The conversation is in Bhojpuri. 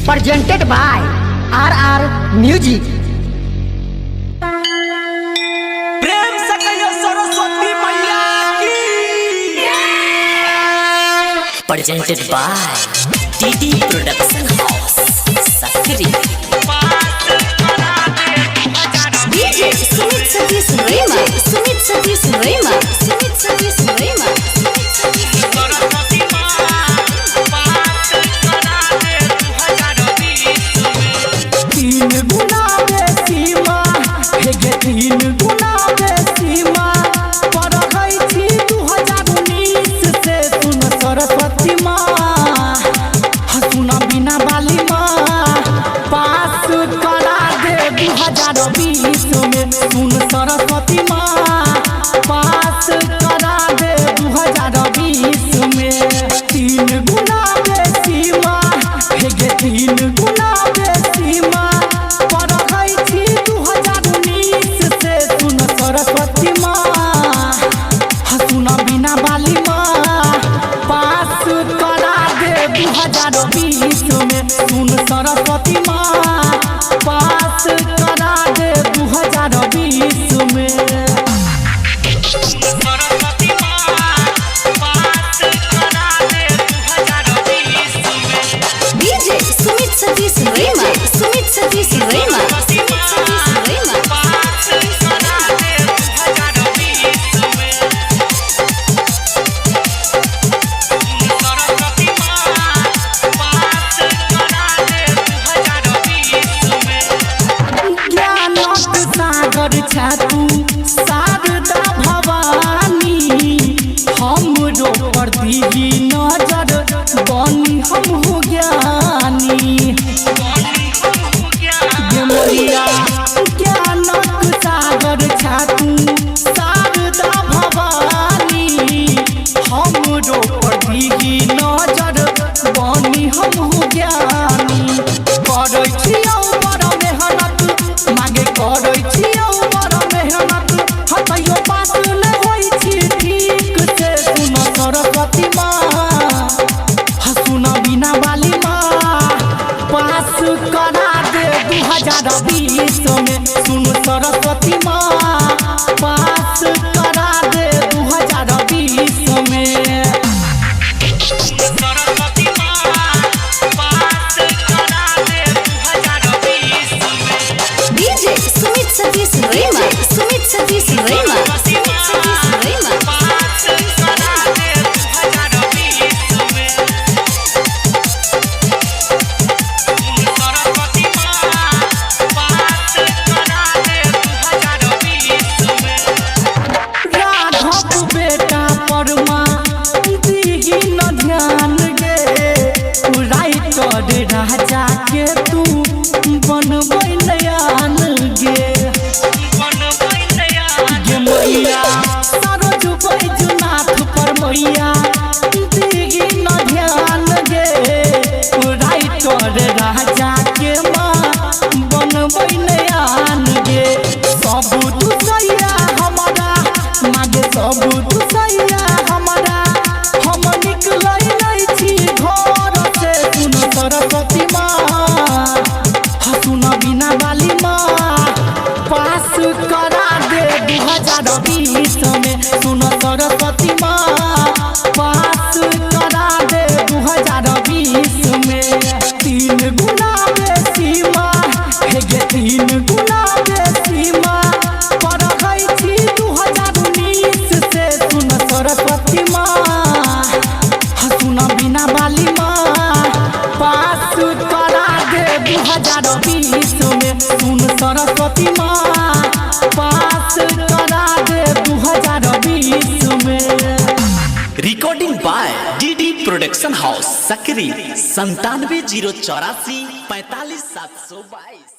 presented by RR Music। प्रेम से कहियो सरस्वती मैया की। presented by DD Production House, Sakri। DJ Sumit Satish Rema, Sumit Satish Rema, Sumit Satish Rema। तीन गुना बेसी माँ हेगे, तीन गुना बेसी माँ पर गई थी 2019 से। सुन सरस्वती माँ सुना बिना बाली माँ पास करा दे 2020 में। सुन सरस्वती माँ पास करा दे 2020 में। तीन गुना बेसी माँ हेगे, तीन गुना बेसी माँ पर गई थी 2019 से। सुन सरस्वती माँ सुना बिना बाली माँ पास करा दे 2020 में। सुन सरस्वती माँ पास करा दे 2020 में। सरस्वती माँ पास करा दे 2020 में। DJ Sumit Satish Rema, Sumit Satish Rema, Sumit Satish Rema। पास करा दे 2020 में। सरस्वती माँ पास करा दे 2020 में। ज्ञानक सागर छा तू शारदा भवानी, हमरो पर दीही नजर बनी हम हो ज्ञानी। गे मोरिया ज्ञानक सागर छा तू शारदा भवानी, हमरो पर दीही नजर बनी हम हो ज्ञानी। करै छियौ बड़ मेहनत मागे, करै छियौ बड़ मेहनत हतैयो पास नै होइ छी ठीक से। सुन सरस्वती माँ सुन बिना बाली माँ पास करा दे 2020 में। सुन सरस्वती माँ पास करा दे 2020 में। सरस्वती माँ पास करा दे 2020 में। DJ Sumit Satish Rema, Sumit Satish Rema, Sumit Satish Rema। पास करा दे 2020 में। सरस्वती माँ पास करा दे 2020 में। राघव बेटा परमा दीही न ध्यान गे, राइटर राजा के तू बनबै नयान गे। गे मैया सरोज बैजनाथ पर मैया दीही न ध्यान गे, राइटर राजा के माँ बनबै नयान गे। सब तू सैया हमारा मागे, सब तू सैया हमारा हम निकलै नै छी घर से। सुन सरस्वती माँ सुन बिना बाली माँ पास करा दे 2020 में। सुन सरस्वती माँ पास करा दे 2020 में। तीन गुना बेसी माँ हेगे, तीन गुना बेसी माँ पर गई थी 2019 से। सुन सरस्वती माँ सुन बिना बाली माँ पास करा दे 2020 में। सुन सरस्वती माँ पास करा दे 2020 में। Recording by DD Production House, Sakri। 97 084 45 722।